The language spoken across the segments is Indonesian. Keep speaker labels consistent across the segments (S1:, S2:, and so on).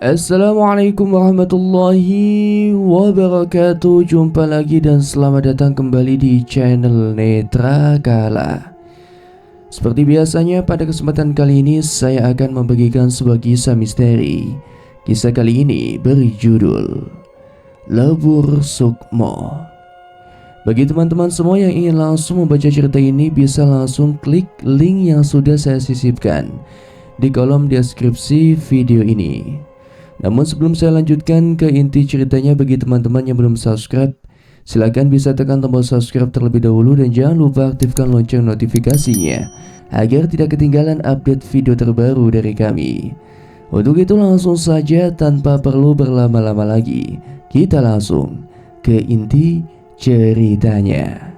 S1: Assalamualaikum warahmatullahi wabarakatuh. Jumpa lagi dan selamat datang kembali di channel Netra Kala. Seperti biasanya pada kesempatan kali ini saya akan membagikan sebuah kisah misteri. Kisah kali ini berjudul Lebur Sukmo. Bagi teman-teman semua yang ingin langsung membaca cerita ini, bisa langsung klik link yang sudah saya sisipkan di kolom deskripsi video ini. Namun sebelum saya lanjutkan ke inti ceritanya, bagi teman-teman yang belum subscribe, silakan bisa tekan tombol subscribe terlebih dahulu dan jangan lupa aktifkan lonceng notifikasinya agar tidak ketinggalan update video terbaru dari kami. Untuk itu langsung saja tanpa perlu berlama-lama lagi, kita langsung ke inti ceritanya.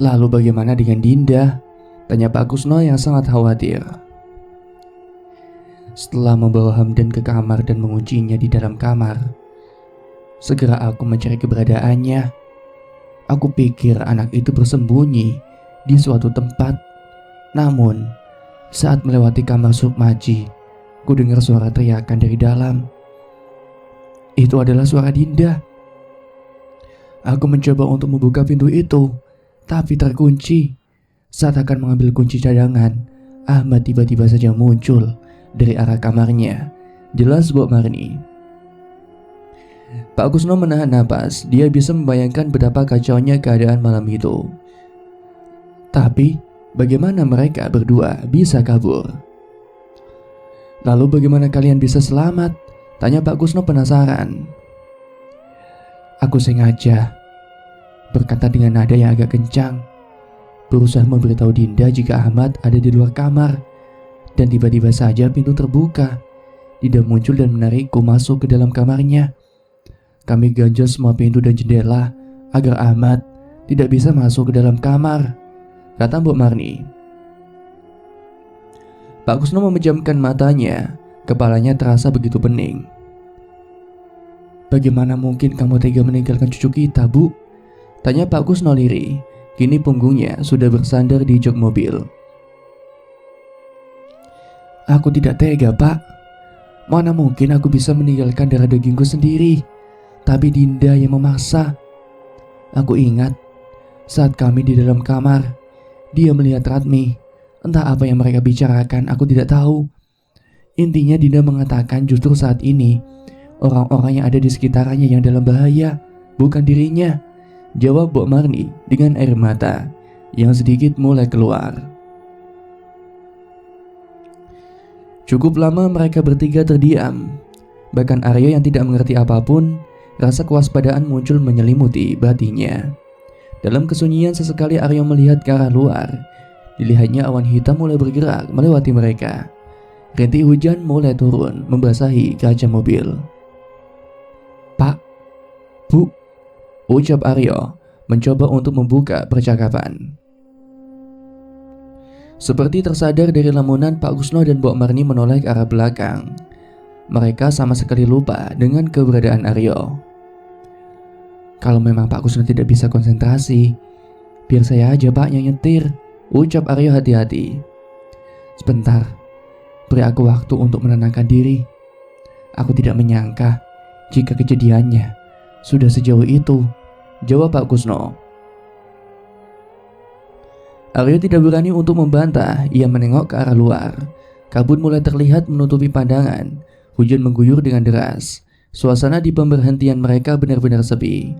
S1: Lalu bagaimana dengan Dinda? Tanya Pak Kusno yang sangat khawatir. Setelah membawa Hamdan ke kamar dan menguncinya di dalam kamar, segera aku mencari keberadaannya. Aku pikir anak itu bersembunyi di suatu tempat. Namun, saat melewati kamar Sukmaji, ku dengar suara teriakan dari dalam. Itu adalah suara Dinda. Aku mencoba untuk membuka pintu itu, tapi terkunci. Saat akan mengambil kunci cadangan, Ahmad tiba-tiba saja muncul dari arah kamarnya. Jelas Bok Marni. Pak Kusno menahan napas. Dia bisa membayangkan betapa kacaunya keadaan malam itu. Tapi bagaimana mereka berdua bisa kabur? Lalu bagaimana kalian bisa selamat? Tanya Pak Kusno penasaran. Aku sengaja berkata dengan nada yang agak kencang, berusaha memberitahu Dinda jika Ahmad ada di luar kamar. Dan tiba-tiba saja pintu terbuka. Dinda muncul dan menarikku masuk ke dalam kamarnya. Kami ganjal semua pintu dan jendela agar Ahmad tidak bisa masuk ke dalam kamar, kata Mbok Marni. Pak Kusno memejamkan matanya. Kepalanya terasa begitu pening. Bagaimana mungkin kamu tega meninggalkan cucu kita, Bu? Tanya Pak Kusno lirih. Kini punggungnya sudah bersandar di jok mobil. Aku tidak tega, Pak. Mana mungkin aku bisa meninggalkan darah dagingku sendiri. Tapi Dinda yang memaksa. Aku ingat saat kami di dalam kamar, dia melihat Ratmi. Entah apa yang mereka bicarakan, aku tidak tahu. Intinya Dinda mengatakan justru saat ini orang-orang yang ada di sekitarnya yang dalam bahaya, bukan dirinya. Jawab Bok Marni dengan air mata yang sedikit mulai keluar. Cukup lama mereka bertiga terdiam. Bahkan Aryo yang tidak mengerti apapun, rasa kewaspadaan muncul menyelimuti batinnya. Dalam kesunyian sesekali Aryo melihat ke arah luar. Dilihatnya awan hitam mulai bergerak melewati mereka. Rintik hujan mulai turun membasahi kaca mobil. Pak, Bu, ucap Aryo mencoba untuk membuka percakapan. Seperti tersadar dari lamunan, Pak Kusno dan Mbok Marni menoleh ke arah belakang. Mereka sama sekali lupa dengan keberadaan Aryo. Kalau memang Pak Kusno tidak bisa konsentrasi, biar saya aja Pak yang nyetir, ucap Aryo hati-hati. Sebentar, beri aku waktu untuk menenangkan diri. Aku tidak menyangka jika kejadiannya sudah sejauh itu, jawab Pak Kusno. Aryo tidak berani untuk membantah. Ia menengok ke arah luar. Kabut mulai terlihat menutupi pandangan. Hujan mengguyur dengan deras. Suasana di pemberhentian mereka benar-benar sepi.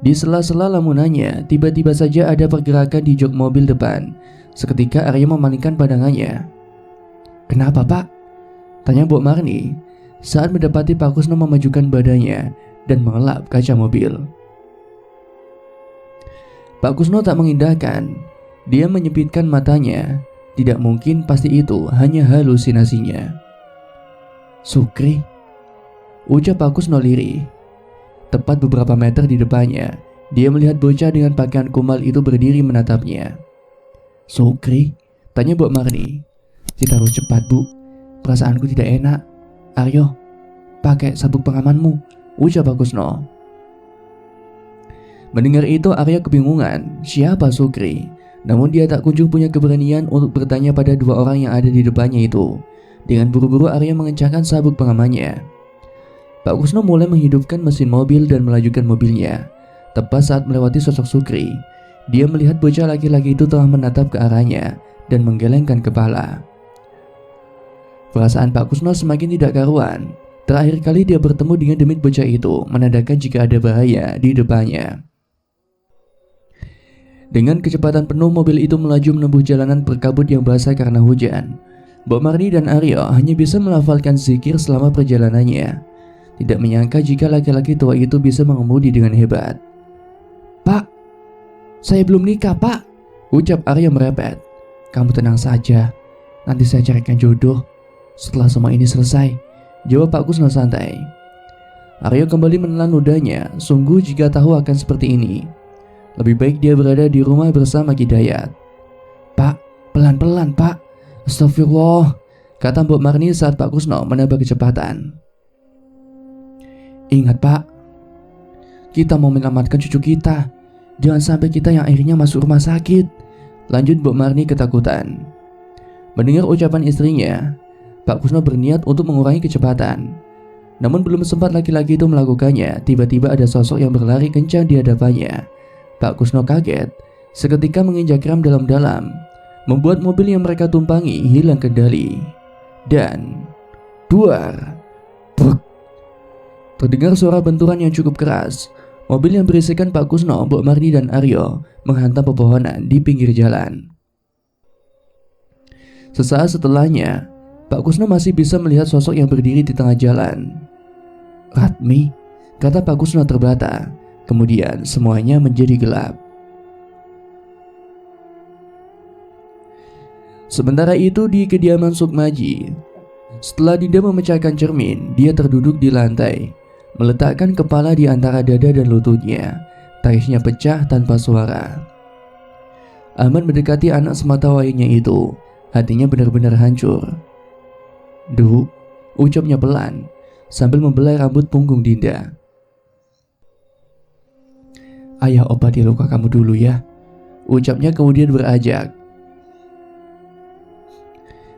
S1: Di sela-sela lamunannya, tiba-tiba saja ada pergerakan di jok mobil depan. Seketika Aryo memalingkan pandangannya. Kenapa, Pak? Tanya Mbok Marni saat mendapati Pak Kusno memajukan badannya dan mengelap kaca mobil. Pak Kusno tak mengindahkan. Dia menyipitkan matanya. Tidak mungkin, pasti itu hanya halusinasinya. Sukri, ucap Pak Kusno lirih. Tepat beberapa meter di depannya, dia melihat bocah dengan pakaian kumal itu berdiri menatapnya. Sukri? Tanya Mbok Marni. Kita harus cepat, Bu. Perasaanku tidak enak. Aryo, pakai sabuk pengamanmu, ucap Pak Kusno. Mendengar itu Aryo kebingungan siapa Sukri. Namun dia tak kunjung punya keberanian untuk bertanya pada dua orang yang ada di depannya itu. Dengan buru-buru Aryo mengencangkan sabuk pengamannya. Pak Kusno mulai menghidupkan mesin mobil dan melajukan mobilnya. Tepat saat melewati sosok Sukri, dia melihat bocah laki-laki itu telah menatap ke arahnya dan menggelengkan kepala. Perasaan Pak Kusno semakin tidak karuan. Terakhir kali dia bertemu dengan demit bocah itu menandakan jika ada bahaya di depannya. Dengan kecepatan penuh mobil itu melaju menempuh jalanan berkabut yang basah karena hujan. Mbok Marni dan Aryo hanya bisa melafalkan zikir selama perjalanannya. Tidak menyangka jika laki-laki tua itu bisa mengemudi dengan hebat. "Pak, saya belum nikah, Pak," ucap Aryo merepet. "Kamu tenang saja, nanti saya carikan jodoh setelah semua ini selesai," jawab Pak Kusno santai. Aryo kembali menelan ludahnya. Sungguh jika tahu akan seperti ini, lebih baik dia berada di rumah bersama Hidayat. "Pak, pelan-pelan, Pak. Astagfirullah," kata Mbok Marni saat Pak Kusno menambah kecepatan. "Ingat, Pak, kita mau menyelamatkan cucu kita. Jangan sampai kita yang akhirnya masuk rumah sakit," lanjut Mbok Marni ketakutan. Mendengar ucapan istrinya, Pak Kusno berniat untuk mengurangi kecepatan. Namun belum sempat laki-laki itu melakukannya, tiba-tiba ada sosok yang berlari kencang di hadapannya. Pak Kusno kaget, seketika menginjak rem dalam-dalam, membuat mobil yang mereka tumpangi hilang kendali. Dan duar, bruk. Terdengar suara benturan yang cukup keras. Mobil yang berisikan Pak Kusno, Mbok Marni dan Aryo menghantam pepohonan di pinggir jalan. Sesaat setelahnya, Pak Kusno masih bisa melihat sosok yang berdiri di tengah jalan. "Ratmi," kata Pak Kusno terbata. Kemudian semuanya menjadi gelap. Sementara itu di kediaman Sukmaji, setelah Dinda memecahkan cermin, dia terduduk di lantai, meletakkan kepala di antara dada dan lututnya. Tangisnya pecah tanpa suara. Ahmad mendekati anak sematawayangnya itu. Hatinya benar-benar hancur. "Du," ucapnya pelan sambil membelai rambut punggung Dinda. "Ayah obati luka kamu dulu ya," ucapnya kemudian berajak.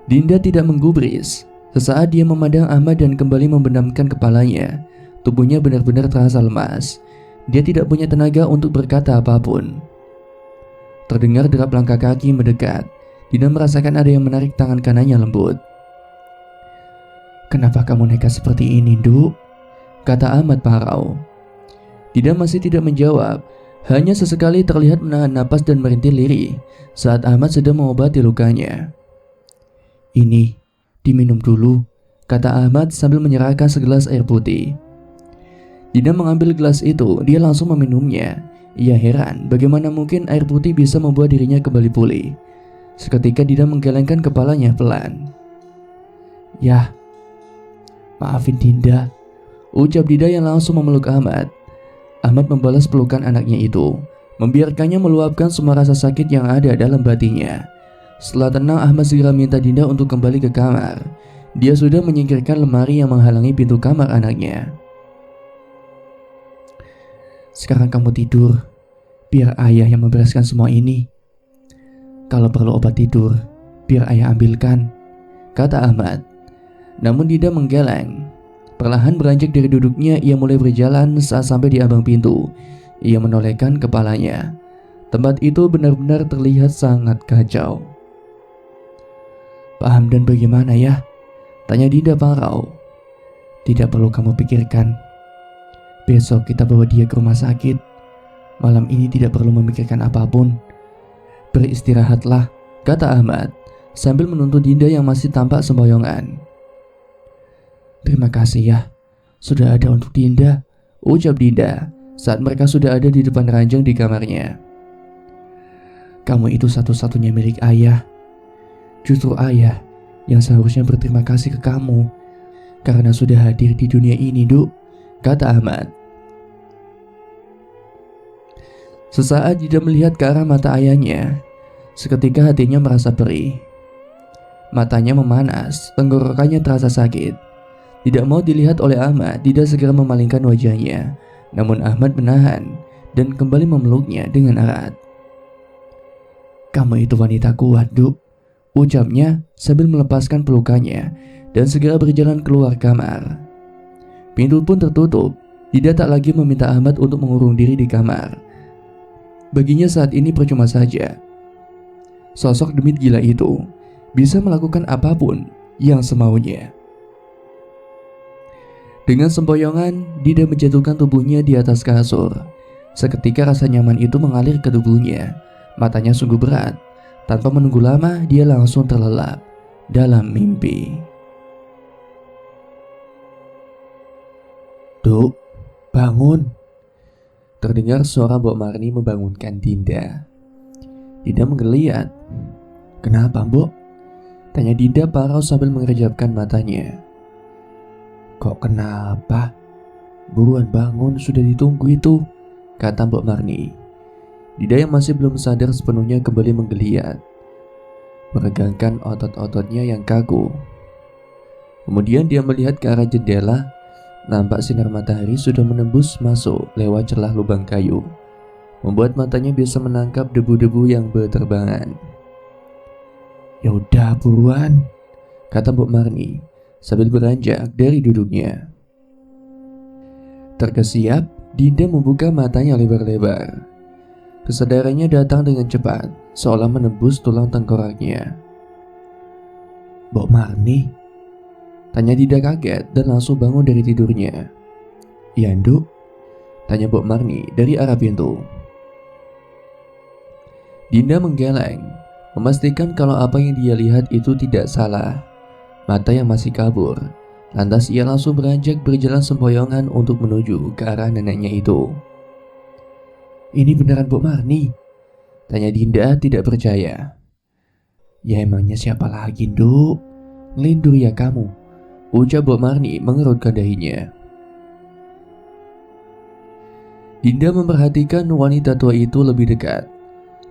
S1: Dinda tidak menggubris. Sesaat dia memandang Ahmad dan kembali membenamkan kepalanya. Tubuhnya benar-benar terasa lemas. Dia tidak punya tenaga untuk berkata apapun. Terdengar derap langkah kaki mendekat. Dinda merasakan ada yang menarik tangan kanannya lembut. "Kenapa kamu nekat seperti ini, Du?" kata Ahmad parau. Dinda masih tidak menjawab. Hanya sesekali terlihat menahan napas dan merintih lirih saat Ahmad sedang mengobati lukanya. "Ini diminum dulu," kata Ahmad sambil menyerahkan segelas air putih. Dinda mengambil gelas itu, dia langsung meminumnya. Ia heran bagaimana mungkin air putih bisa membuat dirinya kembali pulih. Seketika Dinda menggelengkan kepalanya pelan. "Yah, maafin Dinda," ucap Dinda yang langsung memeluk Ahmad. Ahmad membalas pelukan anaknya itu, membiarkannya meluapkan semua rasa sakit yang ada dalam batinnya. Setelah tenang, Ahmad segera minta Dinda untuk kembali ke kamar. Dia sudah menyingkirkan lemari yang menghalangi pintu kamar anaknya. "Sekarang kamu tidur, biar ayah yang membereskan semua ini. Kalau perlu obat tidur, biar ayah ambilkan," kata Ahmad. Namun Dinda menggeleng. Perlahan beranjak dari duduknya, ia mulai berjalan. Saat sampai di ambang pintu, ia menolehkan kepalanya. Tempat itu benar-benar terlihat sangat kacau. "Pak Hamdan bagaimana ya?" tanya Dinda parau. "Tidak perlu kamu pikirkan. Besok kita bawa dia ke rumah sakit. Malam ini tidak perlu memikirkan apapun. Beristirahatlah," kata Ahmad sambil menuntun Dinda yang masih tampak sempoyongan. "Terima kasih ya, sudah ada untuk Dinda," ucap Dinda saat mereka sudah ada di depan ranjang di kamarnya. "Kamu itu satu-satunya milik ayah. Justru ayah yang seharusnya berterima kasih ke kamu karena sudah hadir di dunia ini, Du," kata Ahmad. Sesaat Dinda melihat ke arah mata ayahnya. Seketika hatinya merasa perih. Matanya memanas, tenggorokannya terasa sakit. Tidak mau dilihat oleh Ahmad, Dinda segera memalingkan wajahnya. Namun Ahmad menahan dan kembali memeluknya dengan erat. "Kamu itu wanita kuat, Duk," ucapnya sambil melepaskan pelukannya dan segera berjalan keluar kamar. Pintu pun tertutup. Dinda tak lagi meminta Ahmad untuk mengurung diri di kamar. Baginya saat ini percuma saja. Sosok demit gila itu bisa melakukan apapun yang semaunya. Dengan sempoyongan, Dinda menjatuhkan tubuhnya di atas kasur. Seketika rasa nyaman itu mengalir ke tubuhnya. Matanya sungguh berat. Tanpa menunggu lama, dia langsung terlelap dalam mimpi. "Duk, bangun!" Terdengar suara Mbok Marni membangunkan Dinda. Dinda menggeliat. "Kenapa, Mbok?" tanya Dinda parau sambil mengerjapkan matanya. "Kok kenapa? Buruan bangun, sudah ditunggu itu," kata Mbok Marni. Dinda yang masih belum sadar sepenuhnya kembali menggeliat, meregangkan otot-ototnya yang kaku. Kemudian dia melihat ke arah jendela. Nampak sinar matahari sudah menembus masuk lewat celah lubang kayu, membuat matanya bisa menangkap debu-debu yang berterbangan. "Ya udah buruan," kata Mbok Marni sambil beranjak dari duduknya. Terkesiap, Dinda membuka matanya lebar-lebar. Kesadarannya datang dengan cepat, seolah menembus tulang tengkoraknya. "Mbok Marni?" tanya Dinda kaget dan langsung bangun dari tidurnya. "Ya, Nduk?" tanya Mbok Marni dari arah pintu. Dinda menggeleng, memastikan kalau apa yang dia lihat itu tidak salah. Mata yang masih kabur. Lantas ia langsung beranjak berjalan sempoyongan untuk menuju ke arah neneknya itu. "Ini beneran Mbok Marni?" tanya Dinda tidak percaya. "Ya emangnya siapa lagi, Nduk? Ngelindur ya kamu?" ucap Mbok Marni mengerutkan dahinya. Dinda memperhatikan wanita tua itu lebih dekat.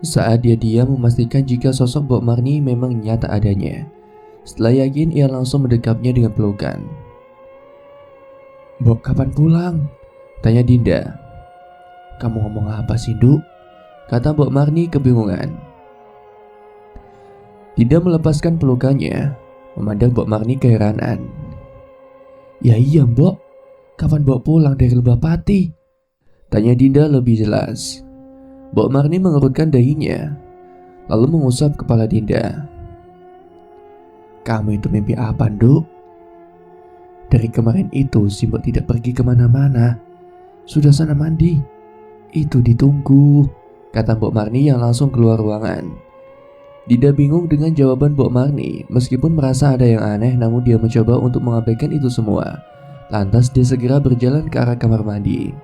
S1: Saat dia diam memastikan jika sosok Mbok Marni memang nyata adanya. Setelah yakin, ia langsung mendekapnya dengan pelukan. "Mbok kapan pulang?" tanya Dinda. "Kamu ngomong apa sih, Nduk?" kata Mbok Marni kebingungan. Dinda melepaskan pelukannya, memandang Mbok Marni keheranan. "Ya iya, Mbok. Kapan Mbok pulang dari Lebah Pati?" tanya Dinda lebih jelas. Mbok Marni mengerutkan dahinya, lalu mengusap kepala Dinda. "Kamu itu mimpi apa, Nduk? Dari kemarin itu si Mbok tidak pergi kemana-mana. Sudah sana mandi. Itu ditunggu," kata Mbok Marni yang langsung keluar ruangan. Dinda bingung dengan jawaban Mbok Marni. Meskipun merasa ada yang aneh, namun dia mencoba untuk mengabaikan itu semua. Lantas dia segera berjalan ke arah kamar mandi.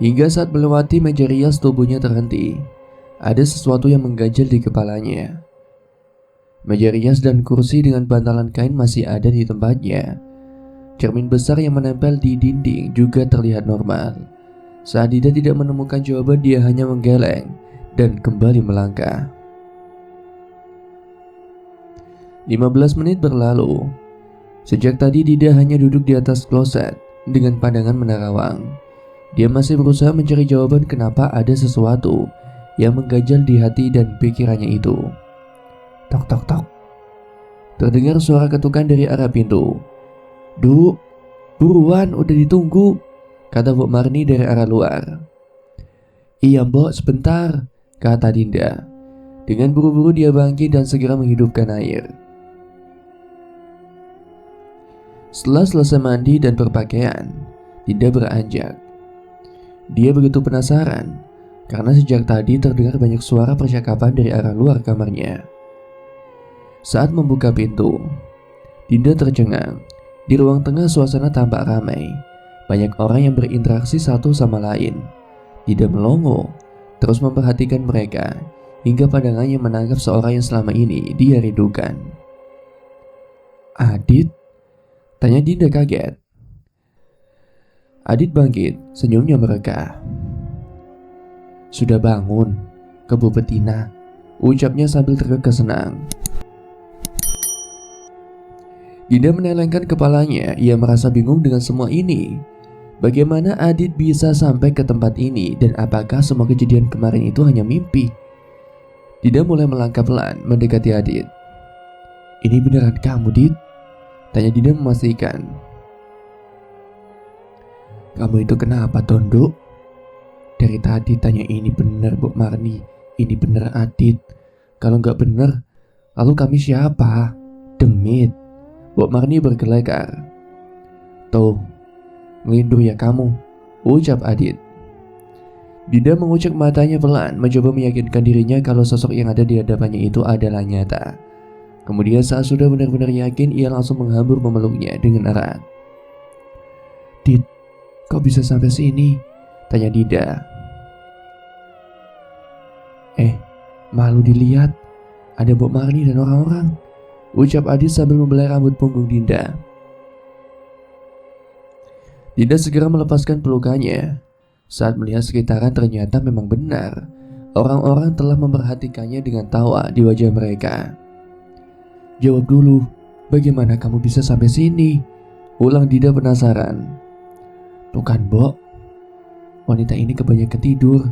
S1: Hingga saat melewati meja rias, tubuhnya terhenti. Ada sesuatu yang mengganjal di kepalanya. Meja rias dan kursi dengan bantalan kain masih ada di tempatnya. Cermin besar yang menempel di dinding juga terlihat normal. Saat Dinda tidak menemukan jawaban, dia hanya menggeleng dan kembali melangkah. 15 menit berlalu. Sejak tadi Dinda hanya duduk di atas kloset dengan pandangan menerawang. Dia masih berusaha mencari jawaban kenapa ada sesuatu yang mengganjal di hati dan pikirannya itu. Tok tok tok. Terdengar suara ketukan dari arah pintu. "Duk, buruan, udah ditunggu," kata Mbok Marni dari arah luar. "Iya, Mbok, sebentar," kata Dinda. Dengan buru-buru dia bangkit dan segera menghidupkan air. Setelah selesai mandi dan berpakaian, Dinda beranjak. Dia begitu penasaran karena sejak tadi terdengar banyak suara percakapan dari arah luar kamarnya. Saat membuka pintu, Dinda tercengang. Di ruang tengah suasana tampak ramai. Banyak orang yang berinteraksi satu sama lain. Dinda melongo, terus memperhatikan mereka, hingga pandangannya menangkap seorang yang selama ini dia rindukan. "Adit?" tanya Dinda kaget. Adit bangkit, senyumnya mereka. "Sudah bangun, Kebo Betina?" ucapnya sambil terkekeh senang. Dinda menelengkan kepalanya, ia merasa bingung dengan semua ini. Bagaimana Adit bisa sampai ke tempat ini dan apakah semua kejadian kemarin itu hanya mimpi? Dinda mulai melangkah pelan mendekati Adit. "Ini beneran kamu, Dit?" tanya Dinda memastikan. "Kamu itu kenapa, Tondo?" "Dari tadi tanya ini bener, Bu Marni. Ini bener Adit. Kalau nggak bener, lalu kami siapa? Demit." Bu Marni berkelekar. "Tuh, ngelindur ya kamu," ucap Adit. Dinda mengucek matanya pelan, mencoba meyakinkan dirinya kalau sosok yang ada di hadapannya itu adalah nyata. Kemudian saat sudah benar-benar yakin, ia langsung menghambur memeluknya dengan erat. "Dit, kok bisa sampai sini?" tanya Dinda. Malu dilihat, ada Bu Marni dan orang-orang," ucap Adit sambil membelai rambut punggung Dinda. Dinda segera melepaskan pelukannya. Saat melihat sekitaran ternyata memang benar. Orang-orang telah memperhatikannya dengan tawa di wajah mereka. "Jawab dulu, bagaimana kamu bisa sampai sini?" ulang Dinda penasaran. "Tuh kan, Bok, wanita ini kebanyakan tidur,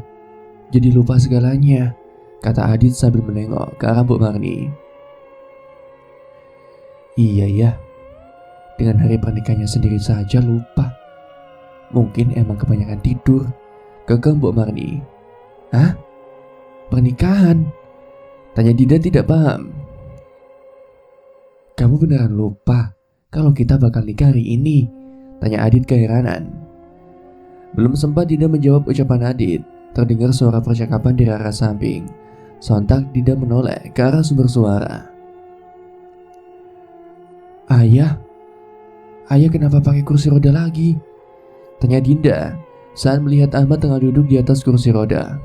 S1: jadi lupa segalanya," kata Adit sambil menengok ke arah Bu Marni. "Iya ya, dengan hari pernikahannya sendiri saja lupa. Mungkin emang kebanyakan tidur," kekeh Bu Marni. "Hah? Pernikahan?" tanya Dinda tidak paham. "Kamu beneran lupa kalau kita bakal nikah hari ini?" tanya Adit keheranan. Belum sempat Dinda menjawab ucapan Adit, terdengar suara percakapan dari arah samping. Sontak Dinda menoleh ke arah sumber suara. Ayah kenapa pakai kursi roda lagi?" tanya Dinda saat melihat Ahmad tengah duduk di atas kursi roda.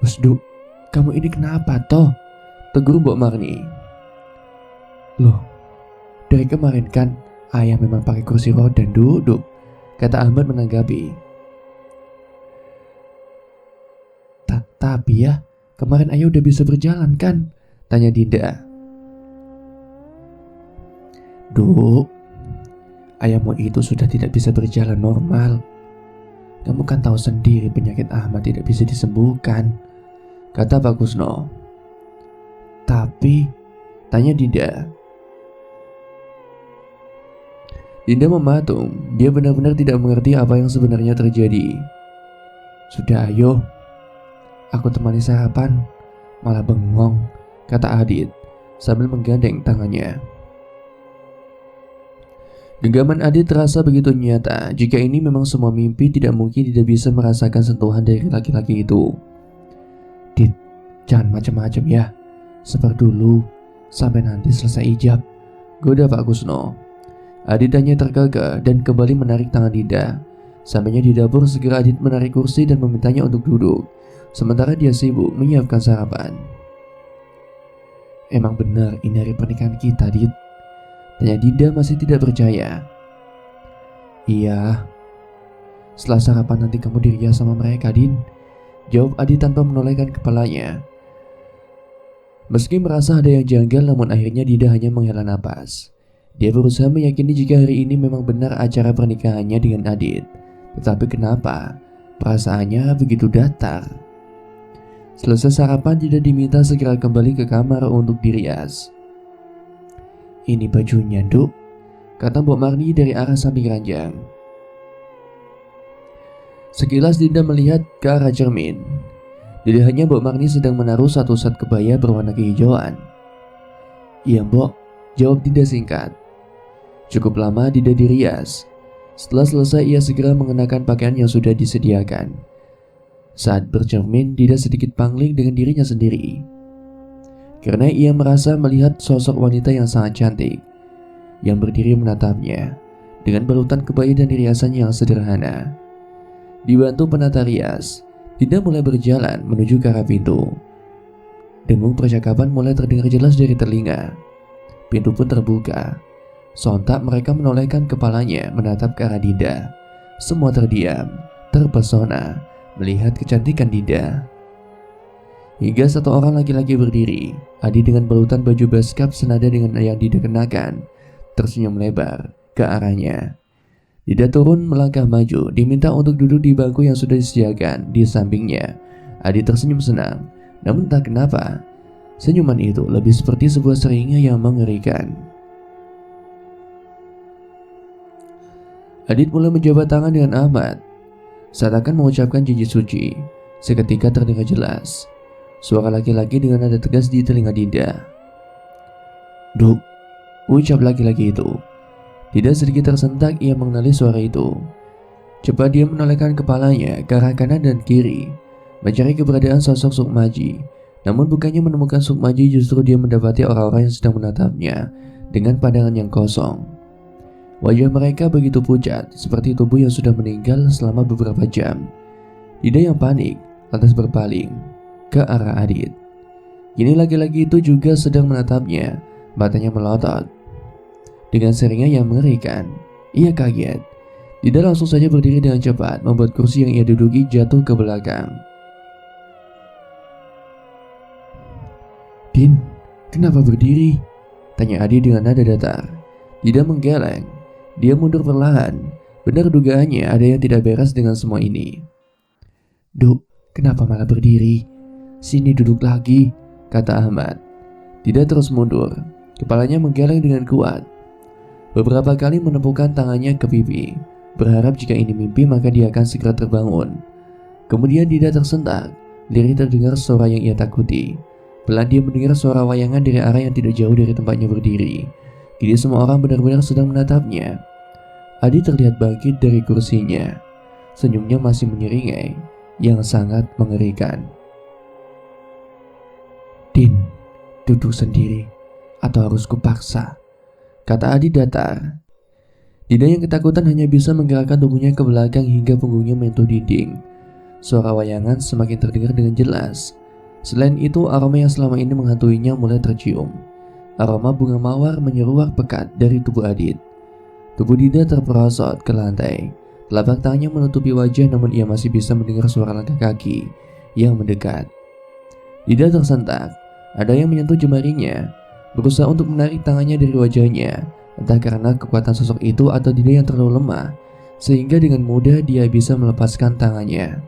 S1: "Husdu, kamu ini kenapa toh?" tegur Bu Marni. "Loh, dari kemarin kan ayah memang pakai kursi roda dan duduk," kata Ahmad menanggapi. "Tapi ya, kemarin ayah udah bisa berjalan kan?" tanya Dinda. "Duk, ayahmu itu sudah tidak bisa berjalan normal. Kamu kan tahu sendiri penyakit Ahmad tidak bisa disembuhkan," kata Pak Kusno. "Tapi," tanya Dinda. Dinda mematung, dia benar-benar tidak mengerti apa yang sebenarnya terjadi. "Sudah ayo, aku temani sarapan, malah bengong," kata Adit sambil menggandeng tangannya. Genggaman Adit terasa begitu nyata. Jika ini memang semua mimpi, tidak mungkin tidak bisa merasakan sentuhan dari laki-laki itu. "Dit, jangan macam-macam ya. Sabar dulu sampai nanti selesai ijab," goda Pak Kusno. Adit hanya terkekeh dan kembali menarik tangan Dinda. Sampainya di dapur, segera Adit menarik kursi dan memintanya untuk duduk, sementara dia sibuk menyiapkan sarapan. "Emang benar ini hari pernikahan kita, Dit?" tanya Dinda masih tidak percaya. "Iya, setelah sarapan nanti kamu dirias sama mereka, Din," jawab Adit tanpa menolehkan kepalanya. Meski merasa ada yang janggal, namun akhirnya Dinda hanya menghela napas. Dia berusaha meyakini jika hari ini memang benar acara pernikahannya dengan Adit. Tetapi kenapa perasaannya begitu datar? Selesai sarapan, Dinda diminta segera kembali ke kamar untuk dirias. "Ini bajunya, Duk," kata Bu Marni dari arah samping ranjang. Sekilas Dinda melihat ke arah cermin. Di hanya Bu Marni sedang menaruh satu set kebaya berwarna kehijauan. "Iya, Mbok," jawab Dinda singkat. Cukup lama Dinda dirias. Setelah selesai, ia segera mengenakan pakaian yang sudah disediakan. Saat bercermin, Dinda sedikit pangling dengan dirinya sendiri, karena ia merasa melihat sosok wanita yang sangat cantik yang berdiri menatapnya dengan balutan kebaya dan riasan yang sederhana. Dibantu penata rias, Dinda mulai berjalan menuju ke arah pintu. Dengung percakapan mulai terdengar jelas dari telinga. Pintu pun terbuka. Sontak mereka menolehkan kepalanya menatap ke arah Dinda. Semua terdiam, terpesona melihat kecantikan Dinda. Hingga satu orang laki-laki berdiri. Adit dengan balutan baju beskap senada dengan yang dikenakan tersenyum lebar ke arahnya. Dida turun melangkah maju, diminta untuk duduk di bangku yang sudah disediakan di sampingnya. Adit tersenyum senang, namun tak kenapa senyuman itu lebih seperti sebuah seringai yang mengerikan. Adit mulai menjabat tangan dengan Ahmad. Saat akan mengucapkan janji suci, seketika terdengar jelas suara laki-laki dengan nada tegas di telinga Dinda. "Duk," ucap laki-laki itu. Tidak sedikit tersentak ia mengenali suara itu. Cepat dia menolehkan kepalanya ke arah kanan dan kiri, mencari keberadaan sosok Sukmaji. Namun bukannya menemukan Sukmaji, justru dia mendapati orang-orang yang sedang menatapnya dengan pandangan yang kosong. Wajah mereka begitu pucat, seperti tubuh yang sudah meninggal selama beberapa jam. Dida yang panik lantas berpaling ke arah Adit. Kini laki-laki itu juga sedang menatapnya, matanya melotot dengan seringai yang mengerikan. Ia kaget. Dida langsung saja berdiri dengan cepat, membuat kursi yang ia duduki jatuh ke belakang. "Din, kenapa berdiri?" tanya Adi dengan nada datar. Dida menggeleng. Dia mundur perlahan. Benar dugaannya ada yang tidak beres dengan semua ini. "Duk, kenapa malah berdiri? Sini duduk lagi," kata Ahmad. Dida terus mundur. Kepalanya menggeleng dengan kuat. Beberapa kali menepukkan tangannya ke pipi, berharap jika ini mimpi maka dia akan segera terbangun. Kemudian Dida tersentak, lirih terdengar suara yang ia takuti. Pelan dia mendengar suara wayangan dari arah yang tidak jauh dari tempatnya berdiri. Kini semua orang benar-benar sedang menatapnya. Adi terlihat bangkit dari kursinya. Senyumnya masih menyeringai, yang sangat mengerikan. "Din, duduk sendiri, atau harus kupaksa?" kata Adi datar. Dida yang ketakutan hanya bisa menggerakkan tubuhnya ke belakang hingga punggungnya menyentuh dinding. Suara wayangan semakin terdengar dengan jelas. Selain itu, aroma yang selama ini menghantuinya mulai tercium. Aroma bunga mawar menyeruak pekat dari tubuh Adit. Tubuh Dida terperosot ke lantai. Telapak tangannya menutupi wajah, namun ia masih bisa mendengar suara langkah kaki yang mendekat. Dida tersentak. Ada yang menyentuh jemarinya, berusaha untuk menarik tangannya dari wajahnya. Entah karena kekuatan sosok itu atau Dida yang terlalu lemah, sehingga dengan mudah dia bisa melepaskan tangannya.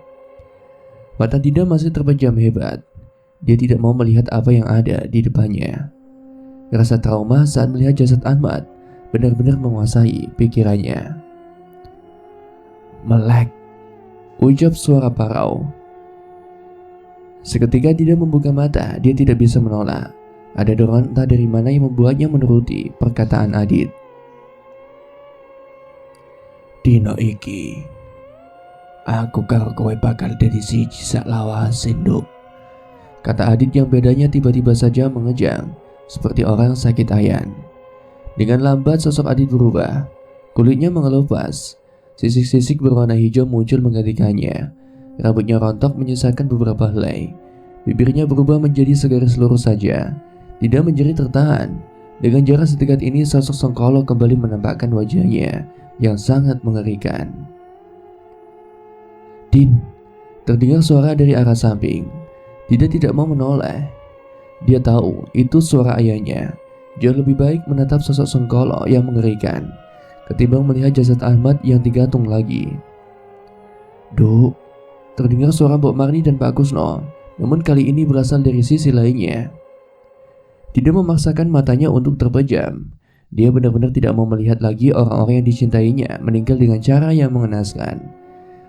S1: Mata Dida masih terpejam hebat. Dia tidak mau melihat apa yang ada di depannya. Rasa trauma saat melihat jasad Ahmad benar-benar menguasai pikirannya. "Melek," ucap suara parau. Seketika Dida membuka mata, dia tidak bisa menolak. Ada dorongan entah dari mana yang membuatnya menuruti perkataan Adit. "Dino iki, aku karo kowe bakal dadi siji sak lawasin, Duk," kata Adit yang bedanya tiba-tiba saja mengejang, seperti orang sakit ayan. Dengan lambat sosok Adit berubah. Kulitnya mengelupas. Sisik-sisik berwarna hijau muncul menggantikannya. Rambutnya rontok menyisakan beberapa helai. Bibirnya berubah menjadi segaris lurus saja. Tidak menjerit tertahan. Dengan jarak sedekat ini sosok Sengkolo kembali menampakkan wajahnya yang sangat mengerikan. "Din," terdengar suara dari arah samping. Dida tidak mau menoleh. Dia tahu itu suara ayahnya. Jauh lebih baik menatap sosok Sengkolo yang mengerikan ketimbang melihat jasad Ahmad yang digantung lagi. "Duk," terdengar suara Mbok Marni dan Pak Kusno, namun kali ini berasal dari sisi lainnya. Tidak memaksakan matanya untuk terpejam. Dia benar-benar tidak mau melihat lagi orang-orang yang dicintainya meninggal dengan cara yang mengenaskan.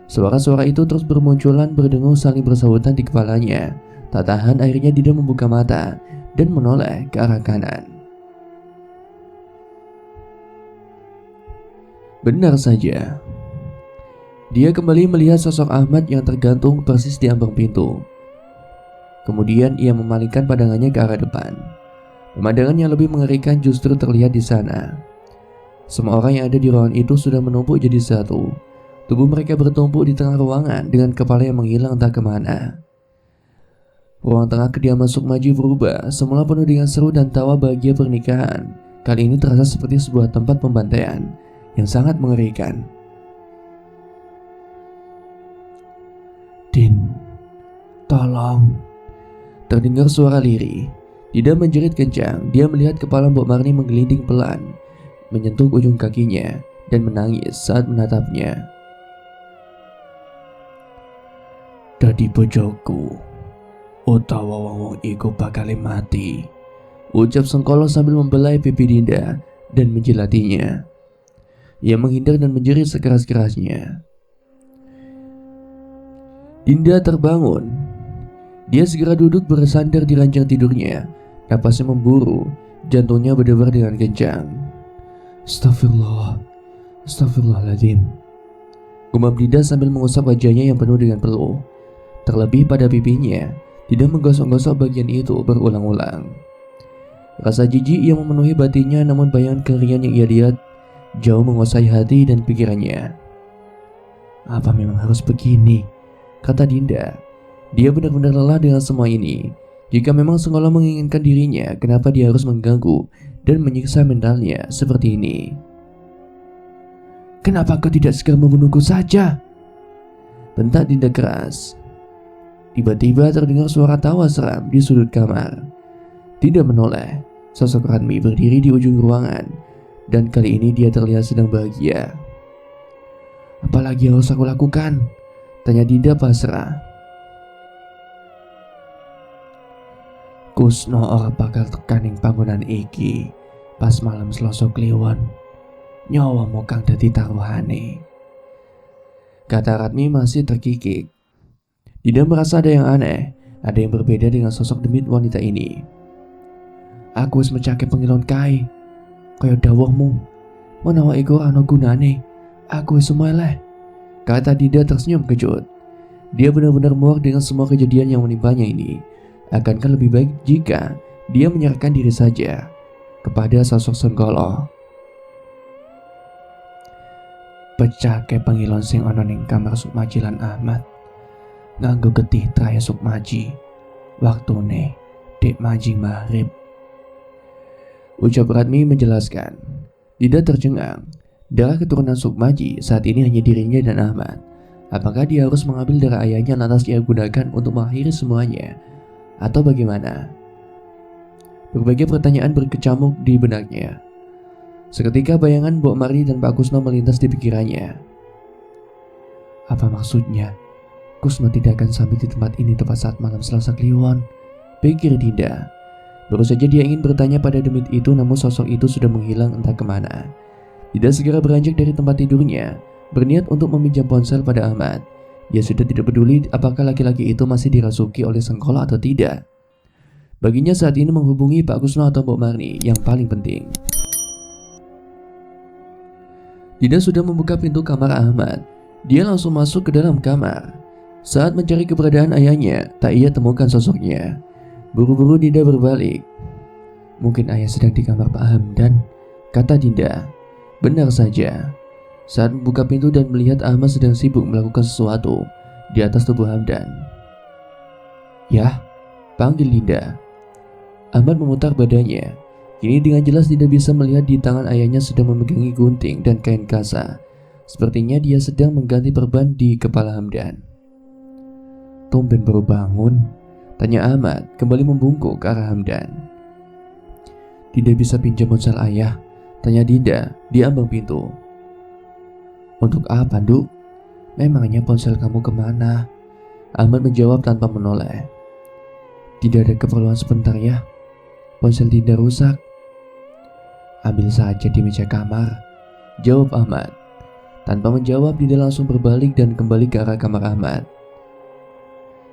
S1: Suara-suara itu terus bermunculan berdengung saling bersahutan di kepalanya. Tak tahan akhirnya Dida membuka mata dan menoleh ke arah kanan. Benar saja. Dia kembali melihat sosok Ahmad yang tergantung persis di ambang pintu. Kemudian ia memalingkan pandangannya ke arah depan. Pemandangan yang lebih mengerikan justru terlihat di sana. Semua orang yang ada di ruangan itu sudah menumpuk jadi satu. Tubuh mereka bertumpuk di tengah ruangan dengan kepala yang menghilang entah kemana. Ruang tengah kediaman Sukmaji berubah, semula penuh dengan seru dan tawa bahagia pernikahan. Kali ini terasa seperti sebuah tempat pembantaian yang sangat mengerikan. "Din, tolong," Terdengar suara lirih. Dinda menjerit kencang. Dia melihat kepala Mbok Marni menggelinding pelan, menyentuh ujung kakinya, dan menangis saat menatapnya. "Dadi bojoku, utawa wong iku bakal mati," ucap Sengkolo sambil membelai pipi Dinda dan menjilatinya. Ia menghindar dan menjerit sekeras-kerasnya. Dinda terbangun. Dia segera duduk bersandar di ranjang tidurnya. Napasnya memburu, jantungnya berdebar dengan kencang. "Astagfirullah, astagfirullahaladzim," gumam Dinda sambil mengusap wajahnya yang penuh dengan peluh. Terlebih pada pipinya, Dinda menggosok-gosok bagian itu berulang-ulang. Rasa jijik yang memenuhi batinnya, namun bayangan kengerian yang ia lihat jauh menguasai hati dan pikirannya. "Apa memang harus begini?" kata Dinda. Dia benar-benar lelah dengan semua ini. Jika memang Sengkolo menginginkan dirinya, kenapa dia harus mengganggu dan menyiksa mentalnya seperti ini? "Kenapa kau tidak segera membunuhku saja?" bentak Dinda keras. Tiba-tiba terdengar suara tawa seram di sudut kamar. Dinda menoleh. Sosok Radmi berdiri di ujung ruangan, dan kali ini dia terlihat sedang bahagia. "Apalagi yang harus aku lakukan?" tanya Dinda pasrah. "Kusno ora bakal tekaning panggonan iki pas malam Selasa Kliwon. Nyawamu kang dadi taruhane," kata Radmi masih terkikik. Dinda merasa ada yang aneh, ada yang berbeda dengan sosok demit wanita ini. "Aku wis mecake pengilon kae, kaya dawuhmu. Menawa iku ora ana gunane, aku wis sumeleh," kata Dinda tersenyum kejut. Dia benar-benar muak dengan semua kejadian yang menimpanya ini. Akankah lebih baik jika dia menyerahkan diri saja kepada sosok Sengkolo? "Pecahke pengilon sing ana ning kamar Sukmaji lan Ahmad. Nganggo getih traya Sukmaji. Waktune dek maji maghrib," ucap Radmi menjelaskan. Dinda tercengang. Darah keturunan Sukmaji saat ini hanya dirinya dan Ahmad. Apakah dia harus mengambil darah ayahnya lantas ia gunakan untuk mengakhiri semuanya? Atau bagaimana? Berbagai pertanyaan berkecamuk di benaknya. Seketika bayangan Mbok Marni dan Pak Kusno melintas di pikirannya. Apa maksudnya? Kusno tidak akan sampai di tempat ini tepat saat malam Selasa Kliwon, pikir Dinda. Baru saja dia ingin bertanya pada demit itu, namun sosok itu sudah menghilang entah kemana. Dinda segera beranjak dari tempat tidurnya, berniat untuk meminjam ponsel pada Ahmad. Dia sudah tidak peduli apakah laki-laki itu masih dirasuki oleh Sengkolo atau tidak. Baginya saat ini menghubungi Pak Kusno atau Mbok Marni yang paling penting. Dinda sudah membuka pintu kamar Ahmad. Dia langsung masuk ke dalam kamar. Saat mencari keberadaan ayahnya, tak ia temukan sosoknya. Buru-buru Dinda berbalik. "Mungkin ayah sedang di kamar Pak Hamdan," kata Dinda. Benar saja. Saat membuka pintu dan melihat Ahmad sedang sibuk melakukan sesuatu di atas tubuh Hamdan. "Yah," panggil Dinda. Ahmad memutar badannya. Kini dengan jelas Dinda bisa melihat di tangan ayahnya sedang memegangi gunting dan kain kasa. Sepertinya dia sedang mengganti perban di kepala Hamdan. "Tumben baru bangun?" tanya Ahmad kembali membungkuk ke arah Hamdan. "Tidak bisa pinjam ponsel ayah?" tanya Dinda di ambang pintu. "Untuk apa, Nduk? Memangnya ponsel kamu kemana?" Ahmad menjawab tanpa menoleh. "Tidak ada keperluan sebentar ya. Ponsel Dinda rusak." "Ambil saja di meja kamar," jawab Ahmad. Tanpa menjawab, Dinda langsung berbalik dan kembali ke arah kamar Ahmad.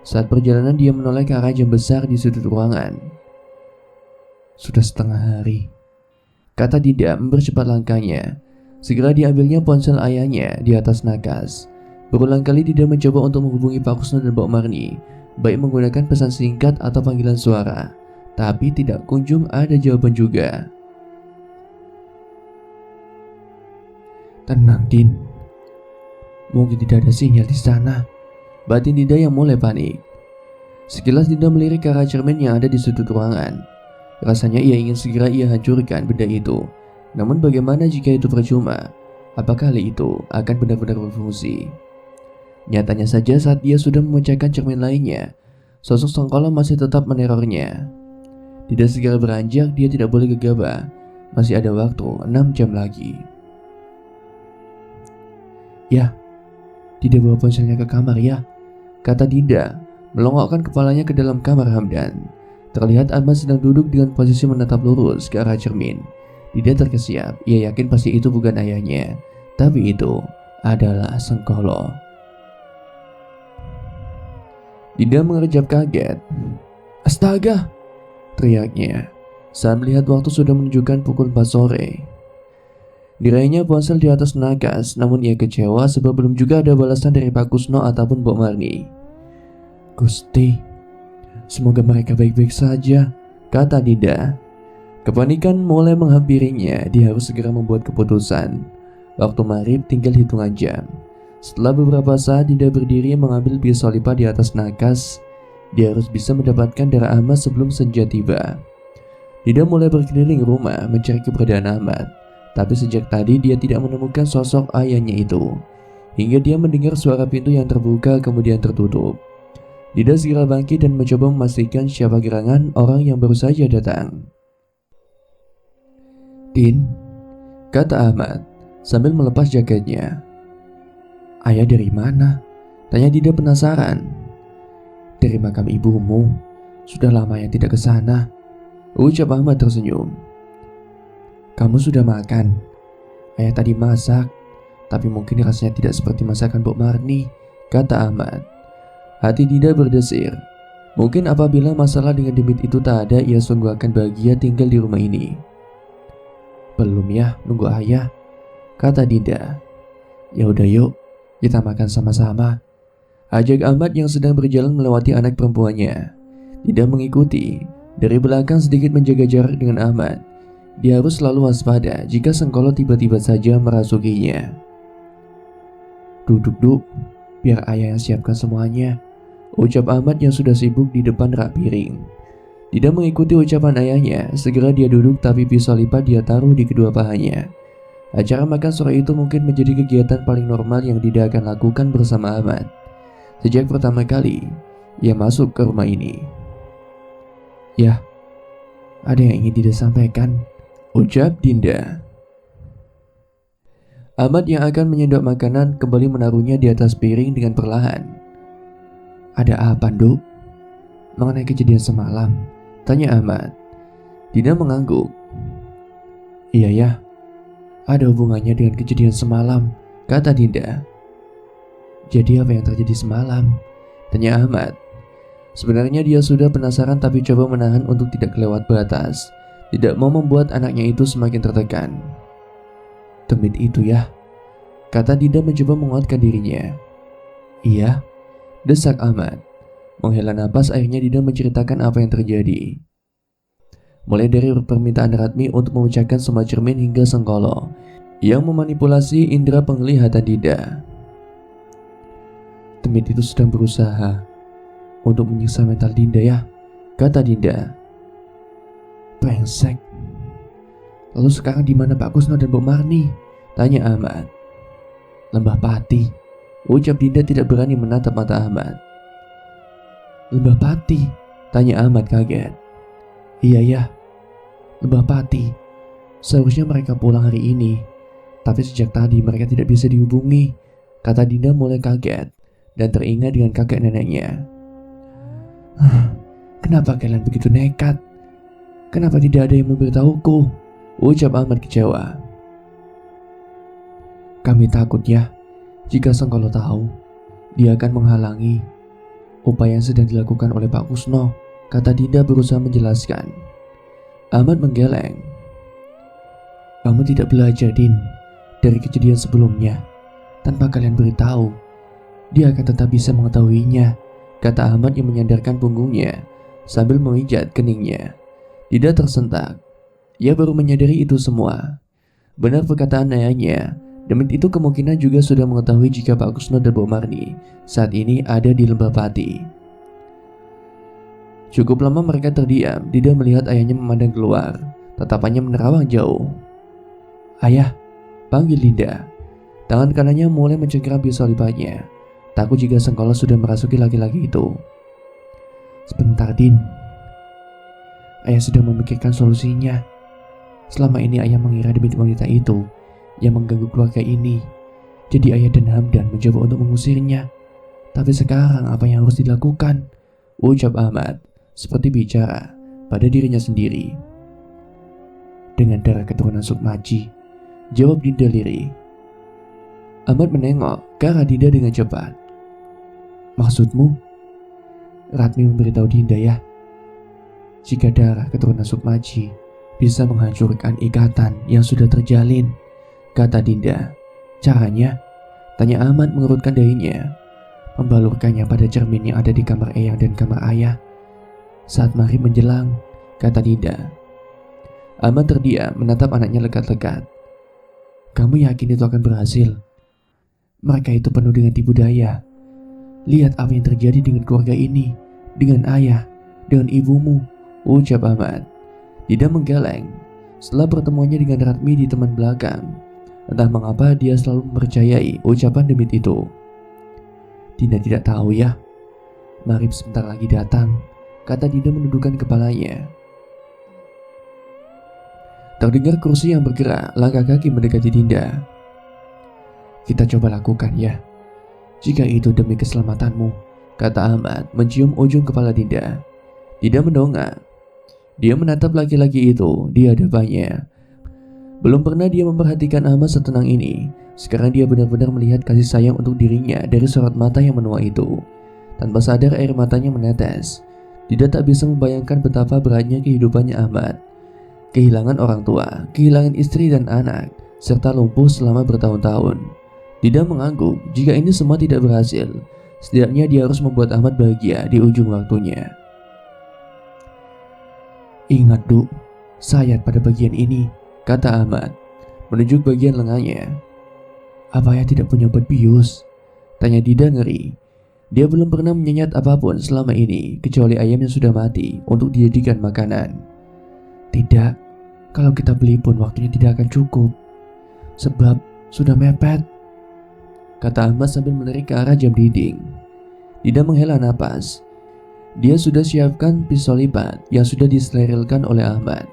S1: Saat perjalanan dia menoleh ke arah jam besar di sudut ruangan. "Sudah setengah hari," kata Dinda mempercepat langkahnya. Segera diambilnya ponsel ayahnya di atas nakas. Berulang kali Dinda mencoba untuk menghubungi Pak Kusno dan Mbok Marni, baik menggunakan pesan singkat atau panggilan suara, tapi tidak kunjung ada jawaban juga. "Tenang, Din. Mungkin tidak ada sinyal di sana," batin Dinda yang mulai panik. Sekilas Dinda melirik ke arah cermin yang ada di sudut ruangan. Rasanya ia ingin segera hancurkan benda itu. Namun bagaimana jika itu percuma? Apakah hal itu akan benar-benar berfungsi? Nyatanya saja saat dia sudah memecahkan cermin lainnya, sosok Sengkolo masih tetap menerornya. Tidak segera beranjak, dia tidak boleh gegabah. Masih ada waktu 6 jam lagi. Ya, Dinda bawa ponselnya ke kamar ya, kata Dinda, melongokkan kepalanya ke dalam kamar Hamdan. Terlihat Ahmad sedang duduk dengan posisi menatap lurus ke arah cermin. Dinda terkesiap, ia yakin pasti itu bukan ayahnya, tapi itu adalah Sengkolo. Dinda mengerjap kaget. Astaga, teriaknya saat melihat waktu sudah menunjukkan pukul 4 sore. Diraihnya ponsel di atas nagas, namun ia kecewa sebab belum juga ada balasan dari Pak Kusno ataupun Mbok Marni. Gusti, semoga mereka baik-baik saja, kata Dinda. Kepanikan mulai menghampirinya, dia harus segera membuat keputusan. Waktu maghrib tinggal hitungan jam. Setelah beberapa saat Dinda berdiri mengambil pisau lipat di atas nagas. Dia harus bisa mendapatkan darah Ahmad sebelum senja tiba. Dinda mulai berkeliling rumah mencari keberadaan Ahmad. Tapi sejak tadi dia tidak menemukan sosok ayahnya itu. Hingga dia mendengar suara pintu yang terbuka kemudian tertutup. Dinda segera bangkit dan mencoba memastikan siapa gerangan orang yang baru saja datang. Din, kata Ahmad sambil melepas jaketnya. Ayah dari mana? Tanya Dinda penasaran. Dari makam ibumu. Sudah lama yang tidak ke sana, ucap Ahmad tersenyum. Kamu sudah makan? Ayah tadi masak, tapi mungkin rasanya tidak seperti masakan Mbok Marni, kata Ahmad. Hati Dinda berdesir. Mungkin apabila masalah dengan Demit itu tak ada, ia sungguh akan bahagia tinggal di rumah ini. Belum ya, nunggu ayah, kata Dinda. Ya udah yuk, kita makan sama-sama, ajak Ahmad yang sedang berjalan melewati anak perempuannya. Dinda mengikuti, dari belakang sedikit menjaga jarak dengan Ahmad. Dia harus selalu waspada jika Sengkolo tiba-tiba saja merasukinya. Duduk, biar ayah yang siapkan semuanya, ucap Ahmad yang sudah sibuk di depan rak piring. Tidak mengikuti ucapan ayahnya, segera dia duduk tapi pisau lipat dia taruh di kedua pahanya. Acara makan sore itu mungkin menjadi kegiatan paling normal yang Dinda akan lakukan bersama Ahmad sejak pertama kali ia masuk ke rumah ini. Ya, ada yang ingin Dinda sampaikan, ucap Dinda. Ahmad yang akan menyendok makanan kembali menaruhnya di atas piring dengan perlahan. Ada apa, Nduk? Mengenai kejadian semalam, tanya Ahmad. Dinda mengangguk. Iya ya, ada hubungannya dengan kejadian semalam, kata Dinda. Jadi apa yang terjadi semalam? Tanya Ahmad. Sebenarnya dia sudah penasaran tapi coba menahan untuk tidak kelewat batas. Tidak mau membuat anaknya itu semakin tertekan. Demit itu ya, kata Dinda mencoba menguatkan dirinya. Iya, desak Ahmad. Menghela napas akhirnya Dinda menceritakan apa yang terjadi. Mulai dari permintaan Ratmi untuk memecahkan semua cermin hingga Sengkolo yang memanipulasi indera penglihatan Dinda. Demit itu sedang berusaha untuk menyiksa mental Dinda ya, kata Dinda. Brengsek. Lalu sekarang di mana Pak Kusno dan Mbok Marni? Tanya Ahmad. Lembah Pati, ucap Dinda tidak berani menatap mata Ahmad. Lembah Pati? Tanya Ahmad kaget. Iya ya, Lembah Pati. Seharusnya mereka pulang hari ini, tapi sejak tadi mereka tidak bisa dihubungi, kata Dinda mulai kaget dan teringat dengan kakek neneknya. Kenapa kalian begitu nekat? Kenapa tidak ada yang memberitahuku? Ucap Ahmad kecewa. Kami takut ya, jika Sengkolo tahu, dia akan menghalangi upaya yang sedang dilakukan oleh Pak Kusno, kata Dinda berusaha menjelaskan. Ahmad menggeleng. Kamu tidak belajar, Din, dari kejadian sebelumnya. Tanpa kalian beritahu, dia akan tetap bisa mengetahuinya, kata Ahmad yang menyandarkan punggungnya sambil memijat keningnya. Dinda tersentak. Ia baru menyadari itu semua. Benar perkataan ayahnya, Demit itu kemungkinan juga sudah mengetahui jika Pak Kusno dan Mbok Marni saat ini ada di Lembah Pati. Cukup lama mereka terdiam. Dinda melihat ayahnya memandang keluar. Tatapannya menerawang jauh. Ayah, panggil Dinda. Tangan kanannya mulai mencengkeram pisau lipatnya. Takut jika Sengkolo sudah merasuki laki-laki itu. Sebentar, Din. Ayah sedang memikirkan solusinya. Selama ini ayah mengira demi wanita itu yang mengganggu keluarga ini. Jadi ayah dan Hamdan mencoba untuk mengusirnya. Tapi sekarang apa yang harus dilakukan? Ucap Ahmad seperti bicara pada dirinya sendiri. Dengan darah keturunan Sukmaji, jawab Dinda lirih. Ahmad menengok ke arah Dinda dengan cepat. Maksudmu? Ratmi memberitahu Dinda ya, jika darah keturunan Sukmaji bisa menghancurkan ikatan yang sudah terjalin, kata Dinda. Caranya? Tanya Ahmad mengerutkan dahinya, membalurkannya pada cermin yang ada di kamar Eyang dan kamar ayah. Saat maghrib menjelang, kata Dinda. Ahmad terdiam menatap anaknya lekat-lekat. Kamu yakin itu akan berhasil? Mereka itu penuh dengan tipu daya. Lihat apa yang terjadi dengan keluarga ini, dengan ayah, dengan ibumu, ucap Ahmad. Dinda menggeleng setelah pertemuannya dengan Ratmi di teman belakang. Entah mengapa dia selalu mempercayai ucapan Demit itu. Dinda tidak tahu ya. Maghrib sebentar lagi datang, kata Dinda menundukkan kepalanya. Terdengar kursi yang bergerak, langkah kaki mendekati Dinda. Kita coba lakukan ya, jika itu demi keselamatanmu, kata Ahmad mencium ujung kepala Dinda. Dinda mendongak. Dia menatap laki-laki itu di hadapannya. Belum pernah dia memperhatikan Ahmad setenang ini. Sekarang dia benar-benar melihat kasih sayang untuk dirinya dari sorot mata yang menua itu. Tanpa sadar air matanya menetes. Dinda tak bisa membayangkan betapa beratnya kehidupannya Ahmad. Kehilangan orang tua, kehilangan istri dan anak, serta lumpuh selama bertahun-tahun. Dinda mengangguk jika ini semua tidak berhasil. Setidaknya dia harus membuat Ahmad bahagia di ujung waktunya. Ingat Du, sayat pada bagian ini, kata Ahmad menunjuk bagian lengannya. Apa ya tidak punya obat bius? Tanya Dinda ngeri. Dia belum pernah menyenyat apapun selama ini kecuali ayam yang sudah mati untuk dijadikan makanan. Tidak, kalau kita beli pun waktunya tidak akan cukup, sebab sudah mepet, kata Ahmad sambil melirik ke arah jam dinding. Dinda menghela napas. Dia sudah siapkan pisau lipat yang sudah disterilkan oleh Ahmad.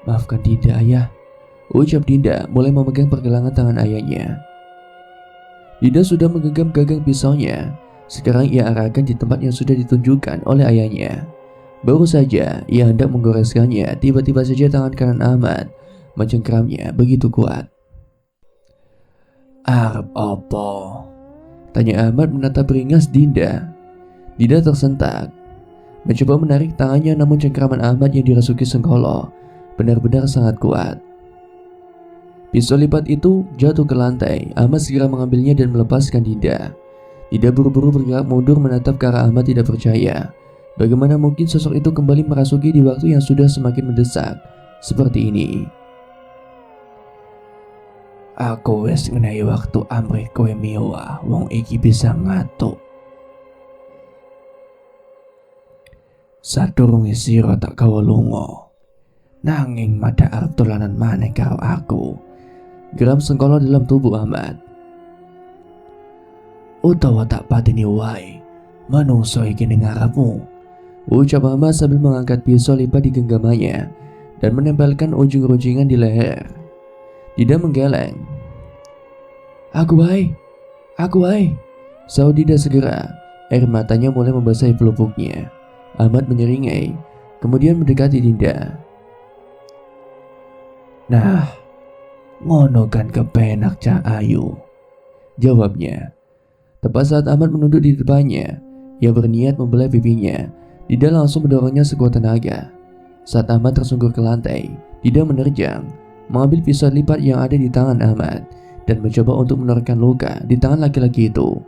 S1: Maafkan Dinda ayah, ucap Dinda mulai memegang pergelangan tangan ayahnya. Dinda sudah menggenggam gagang pisaunya. Sekarang ia arahkan di tempat yang sudah ditunjukkan oleh ayahnya. Baru saja ia hendak menggoreskannya, tiba-tiba saja tangan kanan Ahmad mencengkramnya begitu kuat. Arep opo? Tanya Ahmad menatap beringas Dinda. Dinda tersentak, mencoba menarik tangannya, namun cengkraman Ahmad yang dirasuki Senggolo benar-benar sangat kuat. Pisau lipat itu jatuh ke lantai. Ahmad segera mengambilnya dan melepaskan Dinda. Dinda buru-buru bergerak mundur menatap ke arah Ahmad tidak percaya. Bagaimana mungkin sosok itu kembali merasuki di waktu yang sudah semakin mendesak seperti ini. Aku wis ngenai waktu amrih kowe miwa, wong iki bisa ngatuk. Sadurunge sira tak gawa lunga, nanging madak arep dolanan maneh karo aku. Geram Senggolo dalam tubuh Ahmad. Utawa tak pateni wae, manungsa iki ning ngarepmu, ucap Ahmad sambil mengangkat pisau lipat di genggamannya dan menempelkan ujung runcingan di leher. Dinda menggeleng. Aku baik, sahut Dinda segera. Air matanya mulai membasahi pelupuknya. Ahmad menyeringai, kemudian mendekati Dinda. Nah, ngono kan kepenak Cak Ayu, jawabnya. Tepat saat Ahmad menunduk di depannya, ia berniat membelah pipinya. Dinda langsung mendorongnya sekuat tenaga. Saat Ahmad tersungkur ke lantai, Dinda menerjang, mengambil pisau lipat yang ada di tangan Ahmad dan mencoba untuk menorehkan luka di tangan laki-laki itu.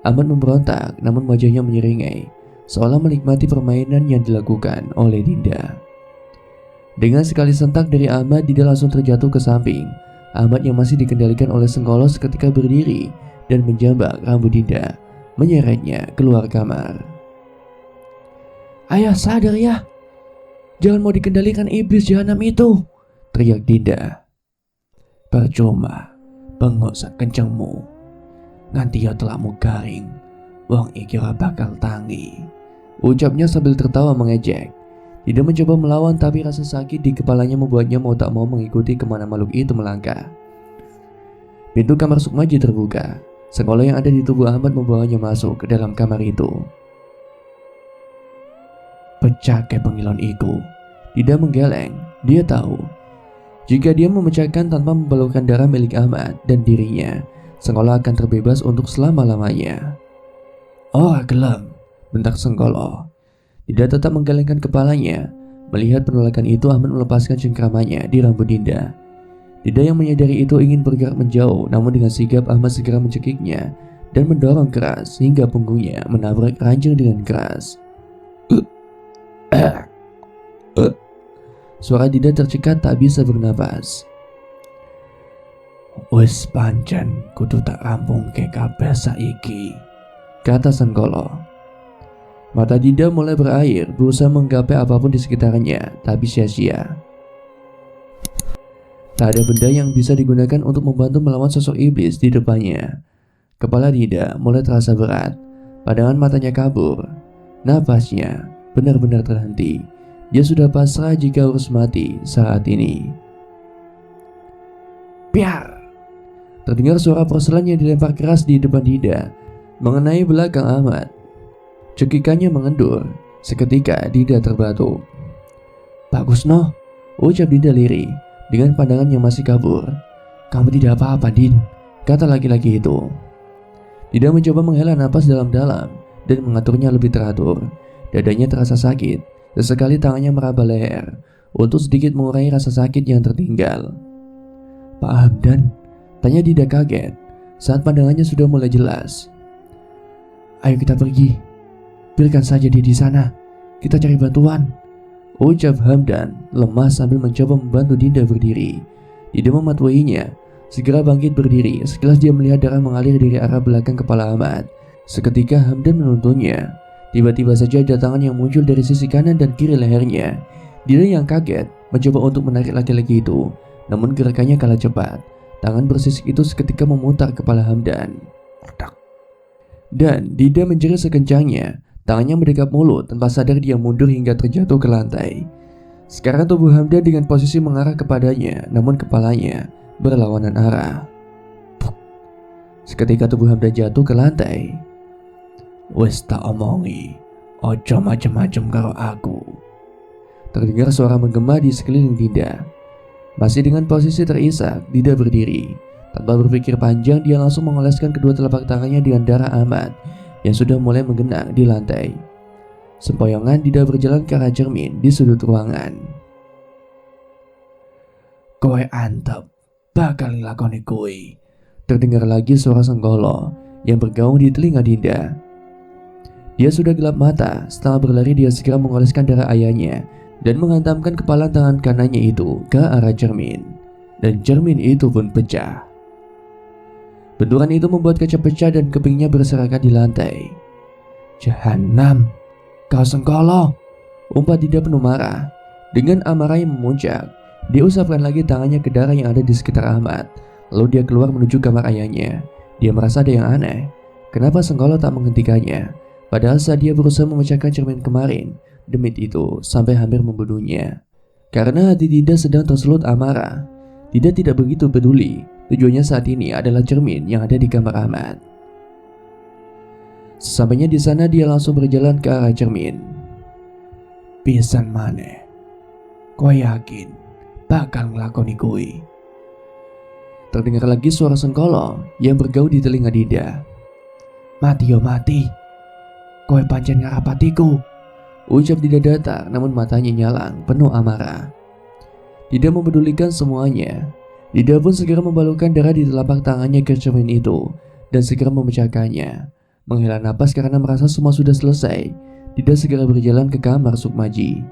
S1: Ahmad memberontak, namun wajahnya menyeringai, seolah menikmati permainan yang dilakukan oleh Dinda. Dengan sekali sentak dari Ahmad, Dinda langsung terjatuh ke samping. Ahmad yang masih dikendalikan oleh Senggolo seketika berdiri dan menjambak rambut Dinda, menyeretnya keluar kamar. Ayah sadar ya, jangan mau dikendalikan iblis jahanam itu, teriak Dinda. Percuma, bengok sak kencengmu, nganti ya telakmu garing, wong iki ora bakal tangi, ucapnya sambil tertawa mengejek. Dida mencoba melawan tapi rasa sakit di kepalanya membuatnya mau tak mau mengikuti kemana makhluk itu melangkah. Pintu kamar Sukmaji terbuka. Senggolo yang ada di tubuh Ahmad membawanya masuk ke dalam kamar itu. Pecah ke pengilon iku. Dida menggeleng. Dia tahu jika dia memecahkan tanpa membalukan darah milik Ahmad dan dirinya, Senggolo akan terbebas untuk selama-lamanya. Oh gelem, bentak Senggolo. Dida tetap menggelengkan kepalanya. Melihat penolakan itu, Ahmad melepaskan cengkramannya di rambut Dinda. Dida yang menyadari itu ingin bergerak menjauh, namun dengan sigap Ahmad segera mencekiknya dan mendorong keras hingga punggungnya menabrak ranjang dengan keras. Suara Dida tercekat tak bisa bernapas. Wis pancen kudu tak rampung ke kabeh saiki, kata Senggolo. Mata Dida mulai berair, berusaha menggapai apapun di sekitarnya, tapi sia-sia. Tak ada benda yang bisa digunakan untuk membantu melawan sosok iblis di depannya. Kepala Dida mulai terasa berat, pandangan matanya kabur, napasnya benar-benar terhenti. Dia sudah pasrah jika harus mati saat ini. Piar! Terdengar suara porselan yang dilempar keras di depan Dida, mengenai belakang Ahmad. Cekikannya mengendur. Seketika Dida terbatuk. Bagus noh, ucap Dinda lirih dengan pandangan yang masih kabur. Kamu tidak apa-apa Din, kata laki-laki itu. Dida mencoba menghela napas dalam-dalam dan mengaturnya lebih teratur. Dadanya terasa sakit. Sesekali tangannya meraba leher untuk sedikit mengurangi rasa sakit yang tertinggal. Pak Hamdan, tanya Dida kaget saat pandangannya sudah mulai jelas. Ayo kita pergi. Biarkan saja dia di sana. Kita cari bantuan, ucap Hamdan lemah sambil mencoba membantu Dinda berdiri. Dida mematuhinya. Segera bangkit berdiri. Sekilas dia melihat darah mengalir dari arah belakang kepala Ahmad. Seketika Hamdan menuntunnya. Tiba-tiba saja ada tangan yang muncul dari sisi kanan dan kiri lehernya. Dida yang kaget mencoba untuk menarik laki-laki itu, namun gerakannya kalah cepat. Tangan bersisik itu seketika memutar kepala Hamdan. Dan Dida menjerit sekencangnya. Tangannya mendekap mulut, tanpa sadar dia mundur hingga terjatuh ke lantai. Sekarang tubuh Hamdan dengan posisi mengarah kepadanya, namun kepalanya berlawanan arah. Seketika tubuh Hamdan jatuh ke lantai. Wes tak omongi, ojo macem-macem karo aku. Terdengar suara menggema di sekeliling Dinda. Masih dengan posisi terisak, Dinda berdiri. Tanpa berpikir panjang, dia langsung mengoleskan kedua telapak tangannya dengan darah Ahmad yang sudah mulai menggenang di lantai. Sempoyongan Dinda berjalan ke arah cermin di sudut ruangan. Kowe antep, bakal ngelakoni kowe. Terdengar lagi suara Senggolo yang bergaung di telinga Dinda. Dia sudah gelap mata. Setelah berlari, dia segera mengoleskan darah ayahnya dan menghantamkan kepala tangan kanannya itu ke arah cermin. Dan cermin itu pun pecah. Benturan itu membuat kaca pecah dan kepingnya berserakan di lantai. Jahanam, kau Senggolo, umpat Dinda penuh marah. Dengan amarah yang memuncak, dia usapkan lagi tangannya ke darah yang ada di sekitar Ahmad. Lalu dia keluar menuju kamar ayahnya. Dia merasa ada yang aneh. Kenapa Senggolo tak menghentikannya? Padahal saat dia berusaha memecahkan cermin kemarin, demit itu sampai hampir membunuhnya. Karena hati Dinda sedang tersulut amarah, Dinda tidak begitu peduli. Tujuannya saat ini adalah cermin yang ada di kamar Ahmad. Sesampainya di sana, dia langsung berjalan ke arah cermin. Pisan maneh, kowe yakin bakal ngelakoni kowe? Terdengar lagi suara Senggolo yang bergaul di telinga Dinda. Mati yo mati, kowe pancen ngarapatiku, ucap Dinda datar, namun matanya nyalang penuh amarah. Tidak mempedulikan semuanya. Dinda pun segera membalurkan darah di telapak tangannya ke cermin itu dan segera memecahkannya. Menghela napas karena merasa semua sudah selesai, Dinda segera berjalan ke kamar Sukmaji.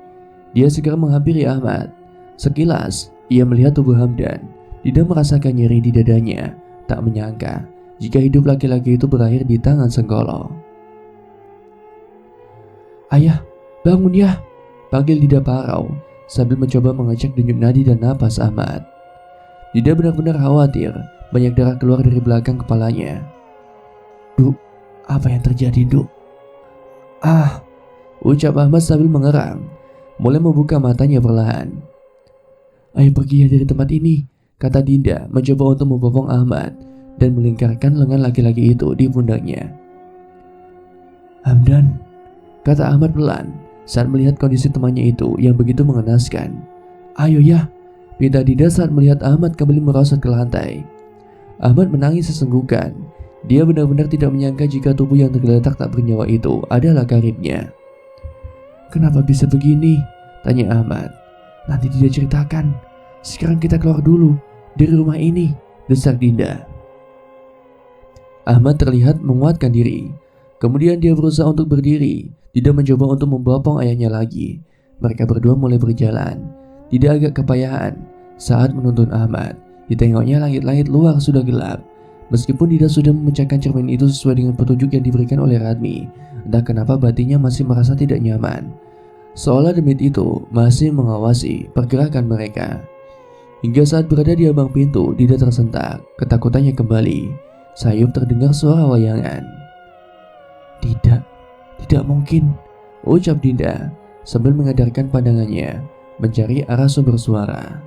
S1: Dia segera menghampiri Ahmad. Sekilas ia melihat tubuh Hamdan. Dinda merasakan nyeri di dadanya. Tak menyangka jika hidup laki-laki itu berakhir di tangan Senggolo. Ayah, bangun ya, panggil Dinda parau sambil mencoba mengecek denyut nadi dan napas Ahmad. Dinda benar-benar khawatir. Banyak darah keluar dari belakang kepalanya. Duk, apa yang terjadi, Duk? ucap Ahmad sambil mengerang, mulai membuka matanya perlahan. Ayo pergi ya dari tempat ini, kata Dinda mencoba untuk membopong Ahmad dan melingkarkan lengan laki-laki itu di pundaknya. Hamdan, kata Ahmad pelan saat melihat kondisi temannya itu yang begitu mengenaskan. Ayo ya, pinta Dinda saat melihat Ahmad kembali merosot ke lantai. Ahmad menangis sesenggukan. Dia benar-benar tidak menyangka jika tubuh yang tergeletak tak bernyawa itu adalah karibnya. Kenapa bisa begini? Tanya Ahmad. Nanti Dinda ceritakan. Sekarang kita keluar dulu dari rumah ini, desak Dinda. Ahmad terlihat menguatkan diri. Kemudian dia berusaha untuk berdiri. Dinda mencoba untuk membopong ayahnya lagi. Mereka berdua mulai berjalan. Dinda agak kepayahan saat menuntun Ahmad. Ditengoknya langit-langit luar sudah gelap. Meskipun Dinda sudah memecahkan cermin itu sesuai dengan petunjuk yang diberikan oleh Radmi, entah kenapa batinnya masih merasa tidak nyaman. Seolah demit itu masih mengawasi pergerakan mereka. Hingga saat berada di ambang pintu, Dinda tersentak, ketakutannya kembali. Sayup terdengar suara wayangan. Tidak mungkin, ucap Dinda sambil mengadarkan pandangannya mencari arah sumber suara.